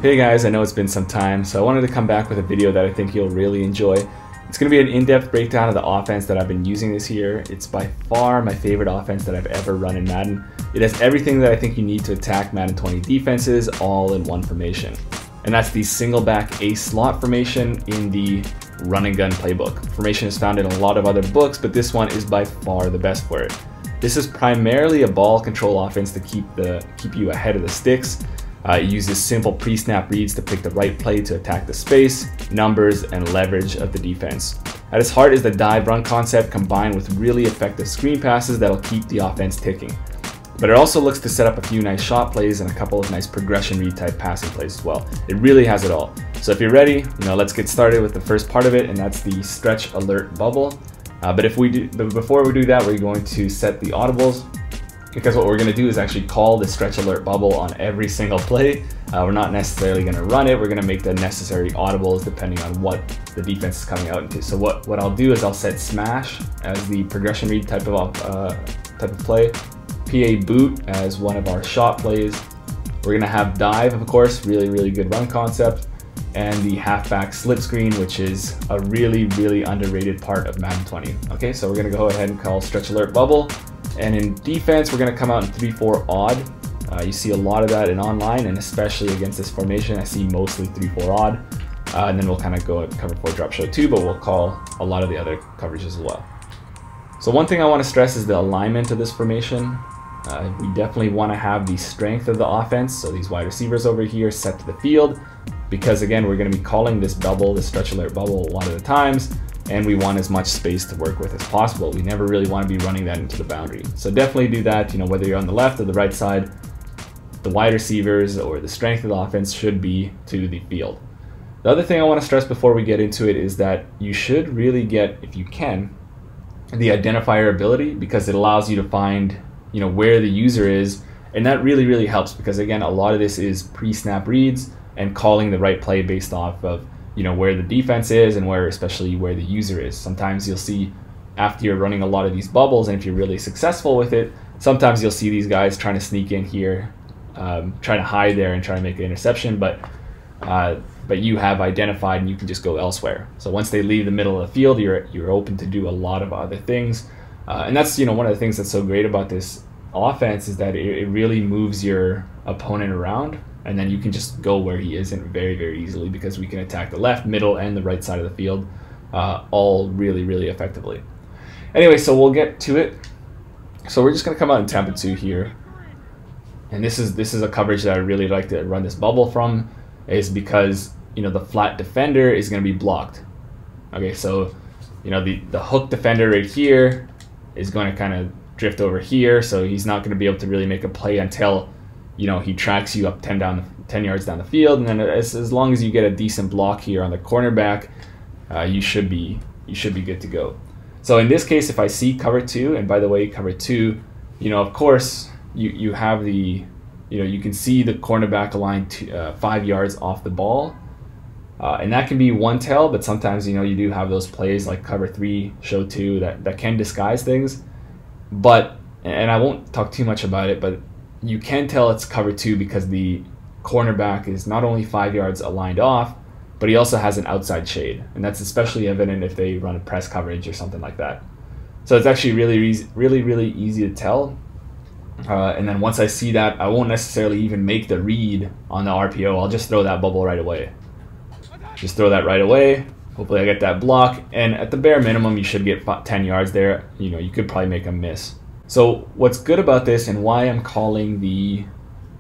Hey guys, I know it's been some time, so I wanted to come back with a video that I think you'll really enjoy. It's going to be an in-depth breakdown of the offense that I've been using this year. It's by far my favorite offense that I've ever run in Madden. It has everything that I think you need to attack Madden 20 defenses all in one formation. And that's the single back ace slot formation in the run and gun playbook. Formation is found in a lot of other books, but this one is by far the best for it. This is primarily a ball control offense to keep you ahead of the sticks. It uses simple pre-snap reads to pick the right play to attack the space, numbers, and leverage of the defense. At its heart is the dive run concept combined with really effective screen passes that'll keep the offense ticking. But it also looks to set up a few nice shot plays and a couple of nice progression read type passing plays as well. It really has it all. So if you're ready, let's get started with the first part of it, and that's the stretch alert bubble. But before we do that, we're going to set the audibles, because what we're going to do is actually call the stretch alert bubble on every single play. We're not necessarily going to run it. We're going to make the necessary audibles depending on what the defense is coming out into. So what I'll do is I'll set smash as the progression read type of play, PA boot as one of our shot plays. We're going to have dive, of course, really good run concept, and the halfback slip screen, which is a really underrated part of Madden 20. Okay, so we're going to go ahead and call stretch alert bubble. And in defense, we're going to come out in 3-4 odd. You see a lot of that in online, and especially against this formation, I see mostly 3-4 odd. And then we'll kind of go at cover 4 drop show too, but we'll call a lot of the other coverages as well. So one thing I want to stress is the alignment of this formation. We definitely want to have the strength of the offense, so these wide receivers over here set to the field, because again, we're going to be calling this bubble, the stretch alert bubble, a lot of the times, and we want as much space to work with as possible. We never really want to be running that into the boundary. So definitely do that, whether you're on the left or the right side, the wide receivers or the strength of the offense should be to the field. The other thing I want to stress before we get into it is that you should really get, if you can, the identifier ability, because it allows you to find, where the user is, and that really helps, because again, a lot of this is pre-snap reads and calling the right play based off of where the defense is and especially where the user is. Sometimes you'll see after you're running a lot of these bubbles, and if you're really successful with it, sometimes you'll see these guys trying to sneak in here, trying to hide there and try to make an interception, but you have identified and you can just go elsewhere. So once they leave the middle of the field, you're open to do a lot of other things. And that's one of the things that's so great about this offense is that it really moves your opponent around, and then you can just go where he isn't very easily, because we can attack the left, middle, and the right side of the field all really effectively. Anyway, so we'll get to it. So we're just going to come out in Tampa 2 here, and this is a coverage that I really like to run this bubble from, is because the flat defender is going to be blocked. Okay, so the hook defender right here is going to kind of drift over here, so he's not going to be able to really make a play until he tracks you up 10 yards down the field. And then as long as you get a decent block here on the cornerback, you should be good to go. So in this case, if I see cover 2, and by the way, cover 2, of course you have the you can see the cornerback aligned 5 yards off the ball, and that can be one tell, but sometimes you do have those plays like cover 3, show 2 that can disguise things. But, and I won't talk too much about it, but you can tell it's cover 2 because the cornerback is not only 5 yards aligned off, but he also has an outside shade, and that's especially evident if they run a press coverage or something like that. So it's actually really easy to tell. And then once I see that, I won't necessarily even make the read on the RPO. I'll just throw that bubble right away. Just throw that right away. Hopefully I get that block, and at the bare minimum, you should get 10 yards there. You could probably make a miss. So what's good about this, and why I'm calling the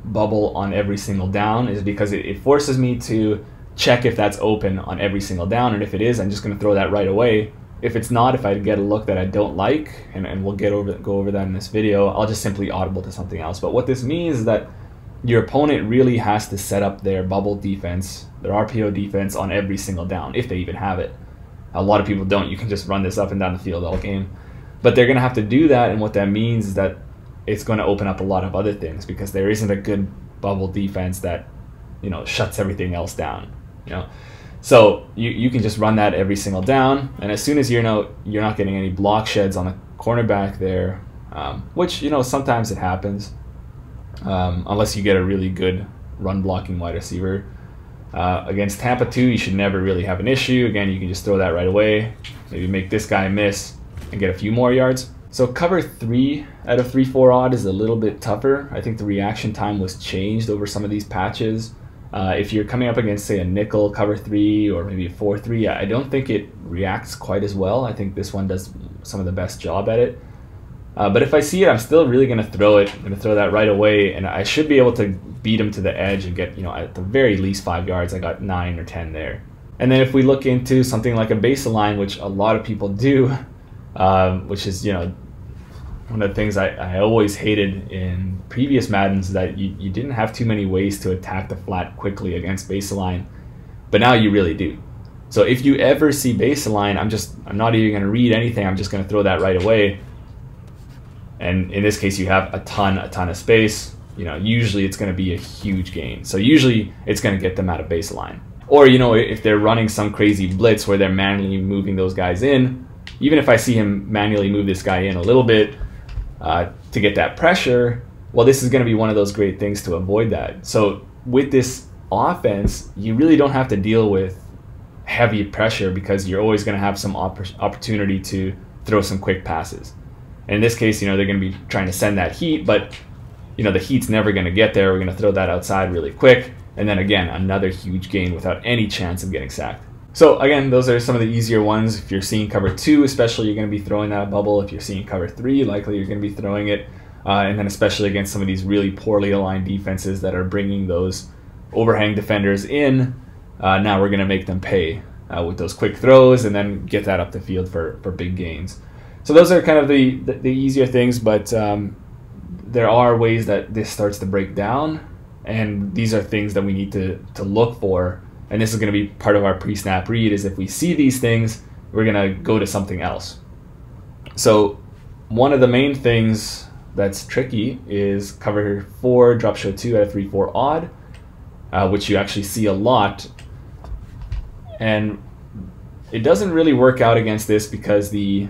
bubble on every single down, is because it forces me to check if that's open on every single down, and if it is, I'm just going to throw that right away. If it's not, if I get a look that I don't like, and we'll go over that in this video, I'll just simply audible to something else. But what this means is that your opponent really has to set up their bubble defense, their RPO defense, on every single down, if they even have it. A lot of people don't. You can just run this up and down the field all game. But they're going to have to do that, and what that means is that it's going to open up a lot of other things, because there isn't a good bubble defense that shuts everything else down. So you can just run that every single down, and as soon as you're not getting any block sheds on the cornerback there, which sometimes it happens, unless you get a really good run blocking wide receiver. Against Tampa 2, you should never really have an issue. Again, you can just throw that right away. Maybe make this guy miss and get a few more yards. So cover 3 out of 3-4 odd is a little bit tougher. I think the reaction time was changed over some of these patches. If you're coming up against, say, a nickel cover 3 or maybe a 4-3, I don't think it reacts quite as well. I think this one does some of the best job at it. But if I see it, I'm still really going to throw it. I'm going to throw that right away, and I should be able to beat him to the edge and get, at the very least 5 yards. I got 9 or 10 there. And then if we look into something like a baseline, which a lot of people do, which is, one of the things I always hated in previous Maddens, that you didn't have too many ways to attack the flat quickly against baseline, but now you really do. So if you ever see baseline, I'm not even going to read anything. I'm just going to throw that right away. And in this case, you have a ton of space. Usually it's going to be a huge gain. So usually it's going to get them out of baseline. Or, if they're running some crazy blitz where they're manually moving those guys in, even if I see him manually move this guy in a little bit to get that pressure, well, this is going to be one of those great things to avoid that. So with this offense, you really don't have to deal with heavy pressure because you're always going to have some opportunity to throw some quick passes. And in this case, they're going to be trying to send that heat, but the heat's never going to get there. We're going to throw that outside really quick. And then again, another huge gain without any chance of getting sacked. So again, those are some of the easier ones. If you're seeing cover 2, especially, you're going to be throwing that bubble. If you're seeing cover 3, likely you're going to be throwing it. And then especially against some of these really poorly aligned defenses that are bringing those overhang defenders in, now we're going to make them pay with those quick throws and then get that up the field for big gains. So those are kind of the easier things, but there are ways that this starts to break down, and these are things that we need to look for. And this is going to be part of our pre-snap read, is if we see these things, we're going to go to something else. So one of the main things that's tricky is cover 4, drop show 2 out of 3-4 odd, which you actually see a lot. And it doesn't really work out against this because the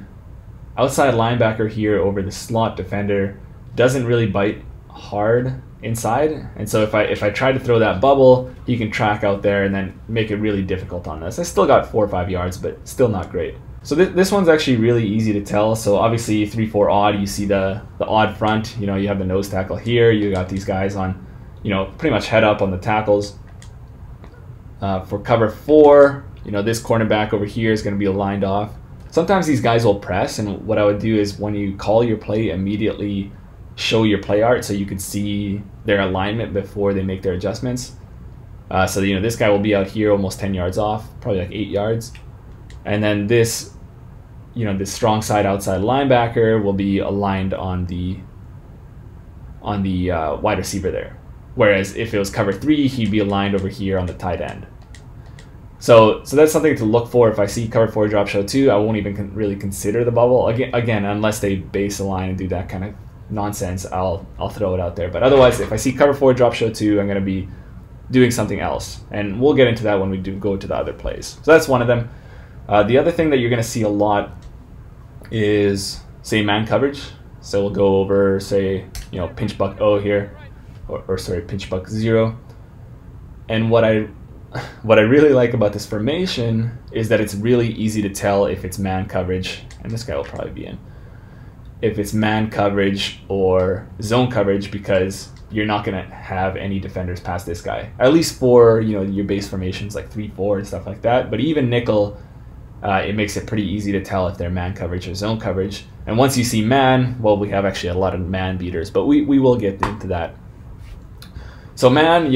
outside linebacker here over the slot defender doesn't really bite hard inside, and so if I try to throw that bubble, he can track out there and then make it really difficult on us. I still got 4 or 5 yards, but still not great. So this one's actually really easy to tell. So obviously 3-4 odd, you see the odd front. You have the nose tackle here. You got these guys on, pretty much head up on the tackles. For cover 4, this cornerback over here is going to be aligned off. Sometimes these guys will press, and what I would do is when you call your play, immediately show your play art so you can see their alignment before they make their adjustments. So this guy will be out here almost 10 yards off, probably like 8 yards. And then this, this strong side outside linebacker will be aligned on the wide receiver there. Whereas if it was cover 3, he'd be aligned over here on the tight end. So that's something to look for. If I see cover 4 drop show 2, I won't even really consider the bubble again unless they base align and do that kind of nonsense. I'll throw it out there. But otherwise, if I see cover 4 drop show 2, I'm going to be doing something else, and we'll get into that when we do go to the other plays. So that's one of them. The other thing that you're going to see a lot is, say, man coverage. So we'll go over, say, pinch buck O here, or sorry, pinch buck 0. And what I really like about this formation is that it's really easy to tell if it's man coverage, and this guy will probably be in, if it's man coverage or zone coverage, because you're not going to have any defenders past this guy, at least for your base formations like 3-4 and stuff like that. But even nickel, it makes it pretty easy to tell if they're man coverage or zone coverage. And once you see man, well, we have actually a lot of man beaters, but we will get into that. So man,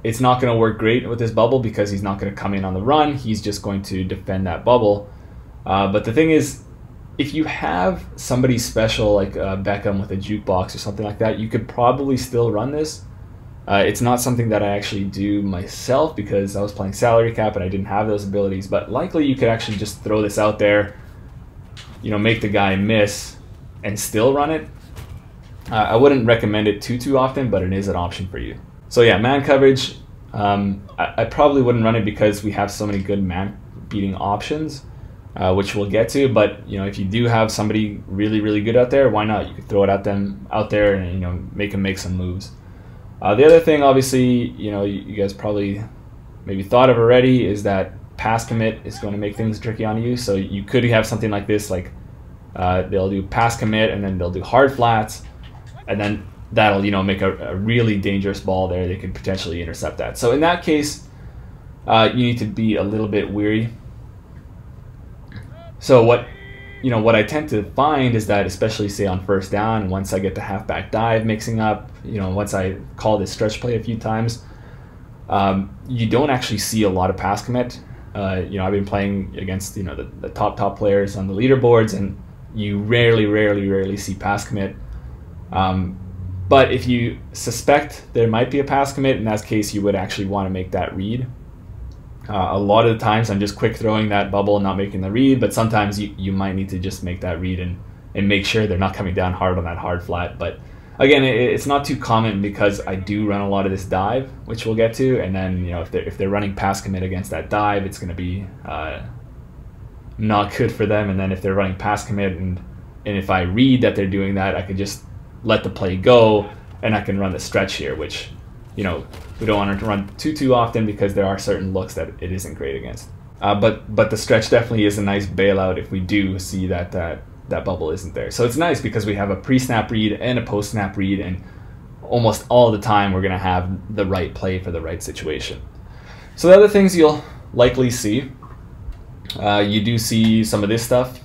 it's not going to work great with this bubble because he's not going to come in on the run. He's just going to defend that bubble. But the thing is, if you have somebody special like Beckham with a jukebox or something like that, you could probably still run this. It's not something that I actually do myself because I was playing salary cap and I didn't have those abilities, but likely you could actually just throw this out there, make the guy miss and still run it. I wouldn't recommend it too often, but it is an option for you. So yeah, man coverage, I probably wouldn't run it because we have so many good man beating options, which we'll get to. But if you do have somebody really good out there, why not? You could throw it at them out there and make them make some moves. The other thing, obviously, you guys probably maybe thought of already is that pass commit is going to make things tricky on you. So you could have something like this, like they'll do pass commit and then they'll do hard flats, and then that'll, you know, make a really dangerous ball there. They could potentially intercept that. So in that case, you need to be a little bit weary. So what I tend to find is that, especially say on first down, once I get the halfback dive mixing up, you know, once I call this stretch play a few times, you don't actually see a lot of pass commit. You know, I've been playing against, you know, the top players on the leaderboards, and you rarely see pass commit. But if you suspect there might be a pass commit, in that case, you would actually want to make that read. A lot of the times I'm just quick throwing that bubble and not making the read, but sometimes you might need to just make that read and make sure they're not coming down hard on that hard flat. But again, it's not too common because I do run a lot of this dive, which we'll get to, and then, you know, if they're running pass commit against that dive, it's going to be not good for them. And then if they're running pass commit and if I read that they're doing that, I could just let the play go and I can run the stretch here, which, you know, we don't want to run too often because there are certain looks that it isn't great against. But the stretch definitely is a nice bailout if we do see that bubble isn't there. So it's nice because we have a pre-snap read and a post-snap read, and almost all the time we're going to have the right play for the right situation. So the other things you'll likely see, you do see some of this stuff.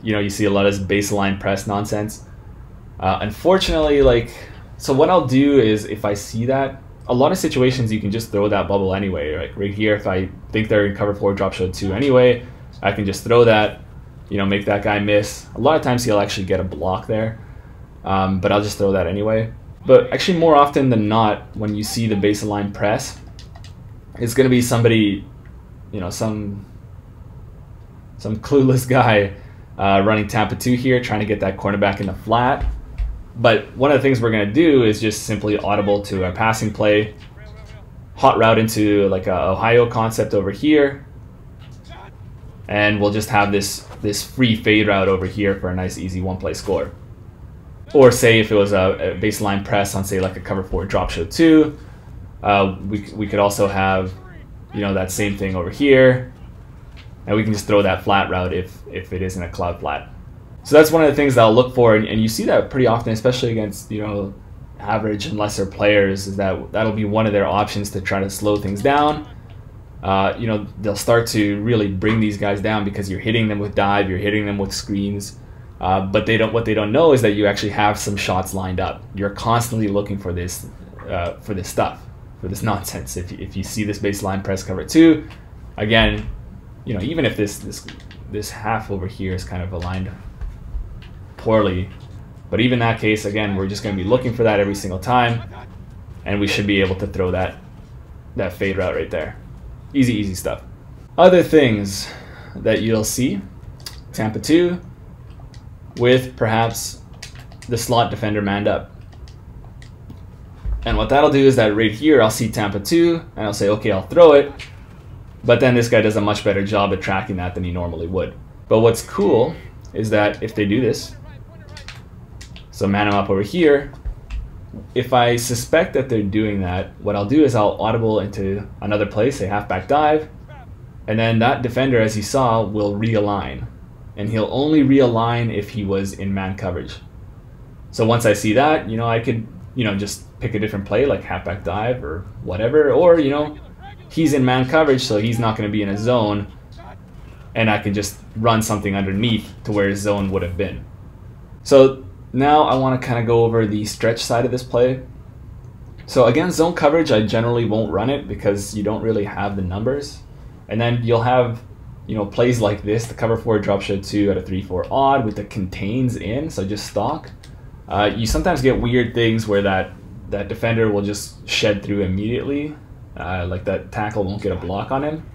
You know, you see a lot of this baseline press nonsense. Unfortunately, like, so what I'll do is, if I see that, a lot of situations you can just throw that bubble anyway. Like right here, if I think they're in cover 4 drop show 2 anyway, I can just throw that, you know, make that guy miss. A lot of times he'll actually get a block there, but I'll just throw that anyway. But actually, more often than not, when you see the baseline press, it's going to be somebody, you know, some clueless guy running Tampa 2 here, trying to get that cornerback in the flat. But one of the things we're going to do is just simply audible to our passing play, hot route into like a Ohio concept over here, and we'll just have this free fade route over here for a nice easy one-play score. Or say if it was a baseline press on, say, like a cover 4 drop show 2, we could also have, you know, that same thing over here, and we can just throw that flat route if it isn't a cloud flat. So that's one of the things that I'll look for, and you see that pretty often, especially against, you know, average and lesser players, is that'll be one of their options to try to slow things down. You know, they'll start to really bring these guys down because you're hitting them with dive, you're hitting them with screens, but what they don't know is that you actually have some shots lined up. You're constantly looking for this stuff, for this nonsense. If you see this baseline press cover 2, again, you know, even if this half over here is kind of aligned poorly, but even that case, again, we're just going to be looking for that every single time, and we should be able to throw that fade route right there. Easy stuff. Other things that you'll see, Tampa 2 with perhaps the slot defender manned up. And what that'll do is that right here I'll see Tampa 2 and I'll say, okay, I'll throw it, but then this guy does a much better job at tracking that than he normally would. But what's cool is that if they do this, so man him up over here, if I suspect that they're doing that, what I'll do is I'll audible into another play, say halfback dive, and then that defender, as you saw, will realign. And he'll only realign if he was in man coverage. So once I see that, you know, I could, you know, just pick a different play like halfback dive or whatever, or, you know, he's in man coverage, so he's not going to be in a zone, and I can just run something underneath to where his zone would have been. So now I want to kind of go over the stretch side of this play. So against zone coverage, I generally won't run it because you don't really have the numbers. And then you'll have, you know, plays like this, the cover 4 drop show 2 at a 3-4 odd with the contains in, so just stock. You sometimes get weird things where that defender will just shed through immediately, like that tackle won't get a block on him.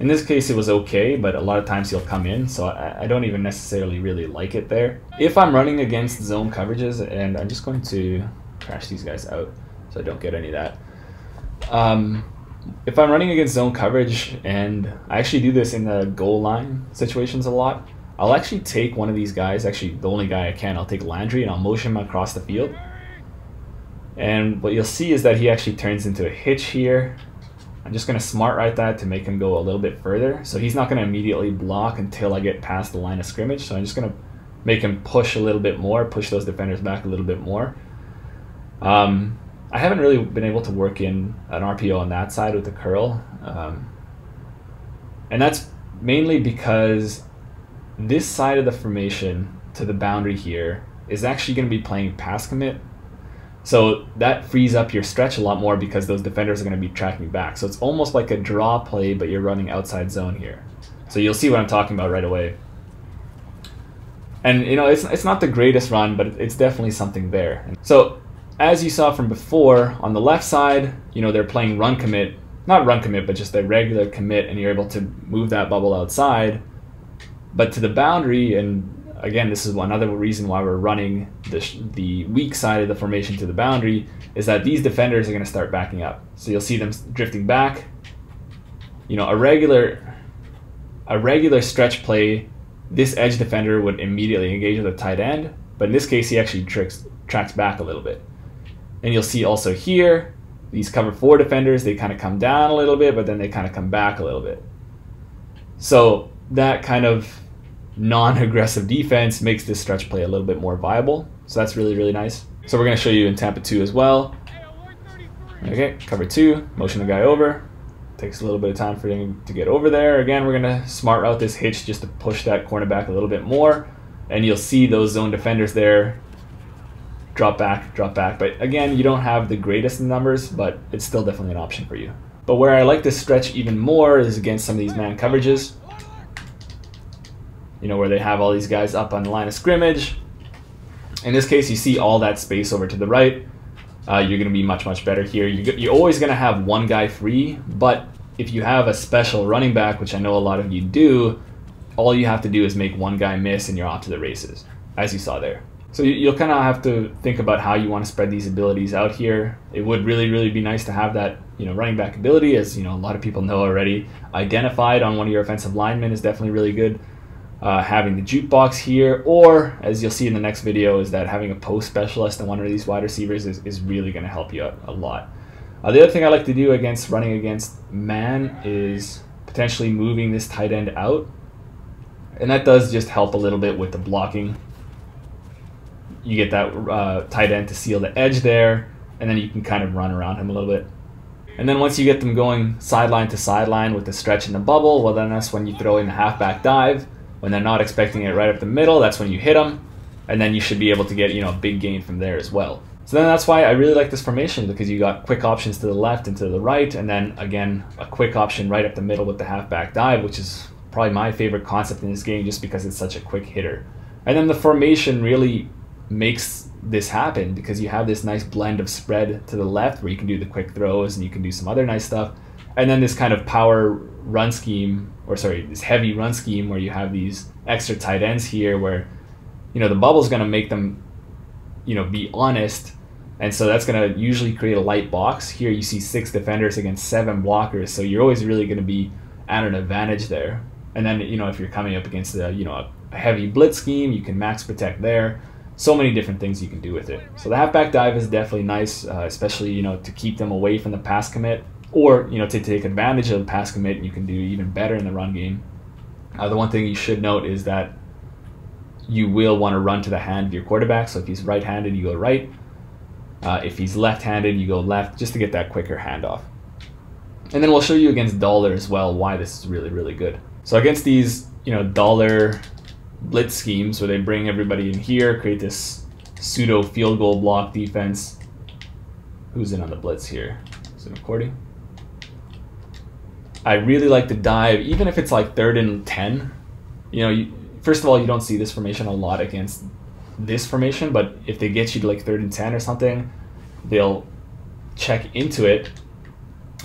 In this case, it was okay, but a lot of times he'll come in, so I don't even necessarily really like it there. If I'm running against zone coverages, and I'm just going to crash these guys out so I don't get any of that. If I'm running against zone coverage, and I actually do this in the goal line situations a lot, I'll actually take one of these guys, actually the only guy I can, I'll take Landry and I'll motion him across the field. And what you'll see is that he actually turns into a hitch here. I'm just going to smart right that to make him go a little bit further. So he's not going to immediately block until I get past the line of scrimmage. So I'm just going to make him push a little bit more, push those defenders back a little bit more. I haven't really been able to work in an RPO on that side with the curl. And that's mainly because this side of the formation to the boundary here is actually going to be playing pass commit. So that frees up your stretch a lot more because those defenders are going to be tracking back. So it's almost like a draw play, but you're running outside zone here. So you'll see what I'm talking about right away. And you know, it's not the greatest run, but it's definitely something there. So as you saw from before, on the left side, you know, they're playing run commit, not run commit, but just a regular commit, and you're able to move that bubble outside. But to the boundary, and again, this is another reason why we're running the weak side of the formation to the boundary, is that these defenders are going to start backing up. So you'll see them drifting back. You know, a regular stretch play, this edge defender would immediately engage with a tight end, but in this case, he actually tracks back a little bit. And you'll see also here, these cover 4 defenders, they kind of come down a little bit, but then they kind of come back a little bit. So that kind of non-aggressive defense makes this stretch play a little bit more viable. So that's really, really nice. So we're going to show you in Tampa 2 as well. Okay, cover 2, motion the guy over. Takes a little bit of time for him to get over there. Again, we're going to smart route this hitch just to push that cornerback a little bit more. And you'll see those zone defenders there drop back. But again, you don't have the greatest numbers, but it's still definitely an option for you. But where I like this stretch even more is against some of these man coverages. You know, where they have all these guys up on the line of scrimmage. In this case, you see all that space over to the right. You're going to be much, much better here. You're always going to have one guy free, but if you have a special running back, which I know a lot of you do, all you have to do is make one guy miss and you're off to the races, as you saw there. So you'll kind of have to think about how you want to spread these abilities out here. It would really, really be nice to have that, you know, running back ability, as you know, a lot of people know already. Identified on one of your offensive linemen is definitely really good. Having the jukebox here, or as you'll see in the next video, is that having a post specialist on one of these wide receivers is really going to help you out a lot. The other thing I like to do against running against man is potentially moving this tight end out, and that does just help a little bit with the blocking. You get that tight end to seal the edge there, and then you can kind of run around him a little bit. And then once you get them going sideline to sideline with the stretch in the bubble, well then that's when you throw in the halfback dive. When they're not expecting it right up the middle, that's when you hit them, and then you should be able to get, you know, a big gain from there as well. So then that's why I really like this formation, because you got quick options to the left and to the right, and then again a quick option right up the middle with the halfback dive, which is probably my favorite concept in this game just because it's such a quick hitter. And then the formation really makes this happen because you have this nice blend of spread to the left where you can do the quick throws and you can do some other nice stuff, and then this kind of power run scheme, or sorry, this heavy run scheme where you have these extra tight ends here where, you know, the bubble's going to make them, you know, be honest, and so that's going to usually create a light box. Here you see 6 defenders against 7 blockers, so you're always really going to be at an advantage there. And then, you know, if you're coming up against a, you know, a heavy blitz scheme, you can max protect there. So many different things you can do with it. So the halfback dive is definitely nice, especially, you know, to keep them away from the pass commit, or, you know, to take advantage of the pass commit, and you can do even better in the run game. The one thing you should note is that you will want to run to the hand of your quarterback. So if he's right-handed, you go right. If he's left-handed, you go left, just to get that quicker handoff. And then we'll show you against dollar as well why this is really, really good. So against these, you know, dollar blitz schemes where they bring everybody in here, create this pseudo field goal block defense. Who's in on the blitz here? Is it McCourty? I really like the dive, even if it's like 3rd and 10. You know, first of all, you don't see this formation a lot against this formation, but if they get you to like 3rd and 10 or something, they'll check into it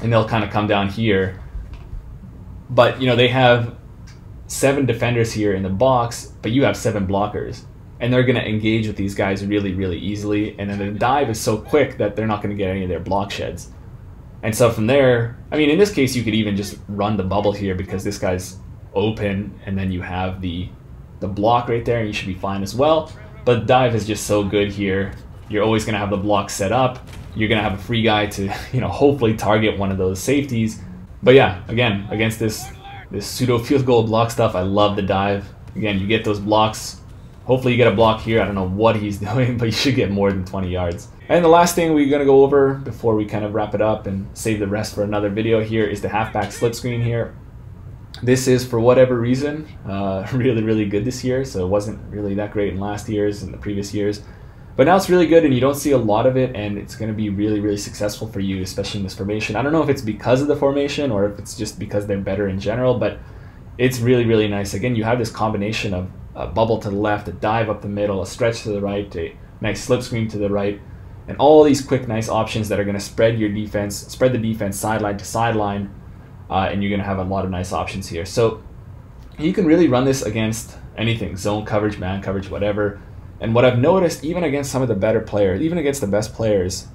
and they'll kind of come down here. But, you know, they have 7 defenders here in the box, but you have 7 blockers, and they're going to engage with these guys really, really easily. And then the dive is so quick that they're not going to get any of their block sheds. And so from there, I mean, in this case, you could even just run the bubble here because this guy's open, and then you have the block right there, and you should be fine as well. But dive is just so good here. You're always going to have the block set up. you're gonna have a free guy to, you know, hopefully target one of those safeties. But yeah, again, against this pseudo field goal block stuff, I love the dive. Again, you get those blocks. Hopefully you get a block here. I don't know what he's doing, but you should get more than 20 yards. And the last thing we're gonna go over before we kind of wrap it up and save the rest for another video here is the halfback slip screen here. This is, for whatever reason, really good this year. So it wasn't really that great in last year's and the previous years. But now it's really good, and you don't see a lot of it, and it's going to be really successful for you, especially in this formation. I don't know if it's because of the formation or if it's just because they're better in general, but it's really nice. Again, you have this combination of a bubble to the left, a dive up the middle, a stretch to the right, a nice slip screen to the right, and all these quick, nice options that are going to spread the defense sideline to sideline, and you're going to have a lot of nice options here. So you can really run this against anything, zone coverage, man coverage, whatever. And what I've noticed, even against some of the better players, even against the best players,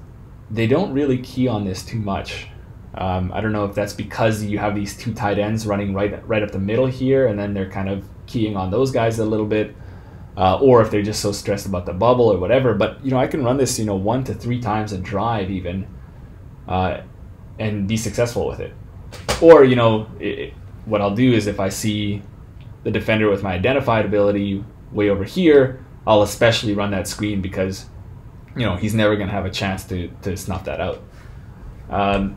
they don't really key on this too much. I don't know if that's because you have these two tight ends running right up the middle here, and then they're kind of keying on those guys a little bit, or if they're just so stressed about the bubble or whatever. But you know, I can run this, you know, 1 to 3 times a drive even, and be successful with it. Or you know, what I'll do is if I see the defender with my identified ability way over here, I'll especially run that screen because, you know, he's never going to have a chance to snuff that out.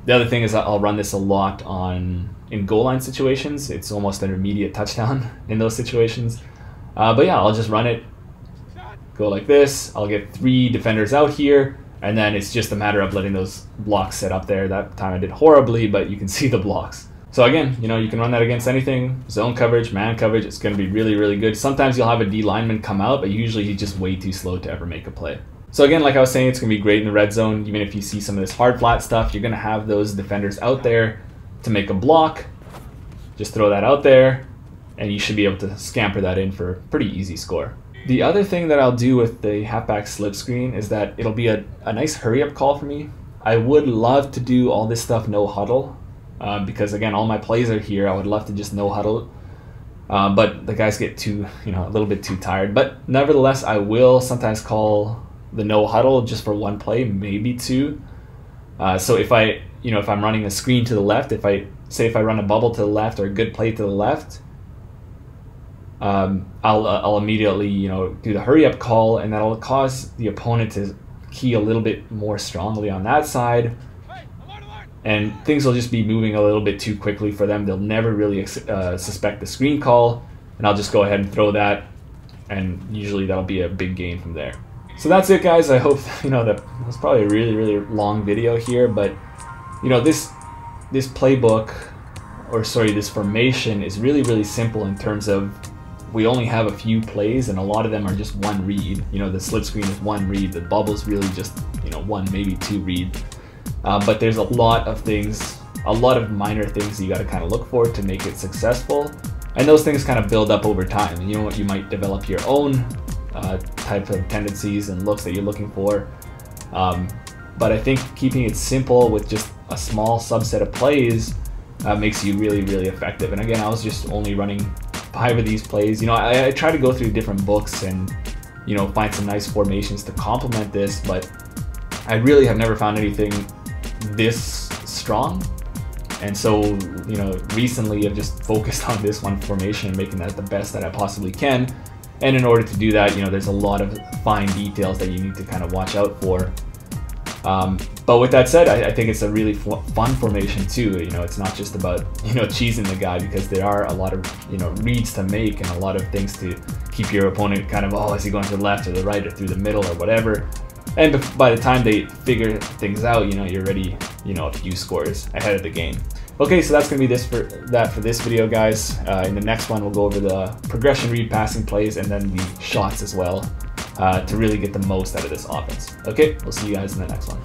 The other thing is I'll run this a lot in goal line situations. It's almost an immediate touchdown in those situations. But yeah, I'll just run it, go like this. I'll get 3 defenders out here, and then it's just a matter of letting those blocks set up there. That time I did horribly, but you can see the blocks. So again, you know, you can run that against anything. Zone coverage, man coverage, it's going to be really good. Sometimes you'll have a D lineman come out, but usually he's just way too slow to ever make a play. So again, like I was saying, it's going to be great in the red zone. Even if you see some of this hard flat stuff, you're going to have those defenders out there to make a block. Just throw that out there, and you should be able to scamper that in for a pretty easy score. The other thing that I'll do with the halfback slip screen is that it'll be a nice hurry-up call for me. I would love to do all this stuff no huddle. Because again, all my plays are here. I would love to just no huddle, but the guys get too, you know, a little bit too tired. But nevertheless, I will sometimes call the no huddle just for 1 play, maybe 2. So if I'm running a screen to the left, if I run a bubble to the left or a good play to the left, I'll immediately, you know, do the hurry up call, and that'll cause the opponent to key a little bit more strongly on that side. And things will just be moving a little bit too quickly for them. They'll never really suspect the screen call, and I'll just go ahead and throw that, and usually that'll be a big gain from there. So that's it, guys. I hope, you know, that was probably a really long video here, but you know, this playbook, or sorry, this formation is really simple in terms of we only have a few plays, and a lot of them are just 1 read. You know, the slip screen is 1 read. The bubble's really just, you know, 1, maybe 2 read. But there's a lot of things, a lot of minor things you got to kind of look for to make it successful, and those things kind of build up over time. And you know what, you might develop your own type of tendencies and looks that you're looking for. But I think keeping it simple with just a small subset of plays makes you really effective. And again, I was just only running 5 of these plays. You know, I try to go through different books and, you know, find some nice formations to complement this, but I really have never found anything this strong. And so, you know, recently I've just focused on this one formation and making that the best that I possibly can. And in order to do that, you know, there's a lot of fine details that you need to kind of watch out for. But with that said, I think it's a really fun formation too. You know, it's not just about, you know, cheesing the guy, because there are a lot of, you know, reads to make and a lot of things to keep your opponent kind of, oh, is he going to the left or the right or through the middle or whatever. And by the time they figure things out, you know, you're already, you know, a few scores ahead of the game. Okay, so that's going to be for this video, guys. In the next one, we'll go over the progression read passing plays and then the shots as well, to really get the most out of this offense. Okay, we'll see you guys in the next one.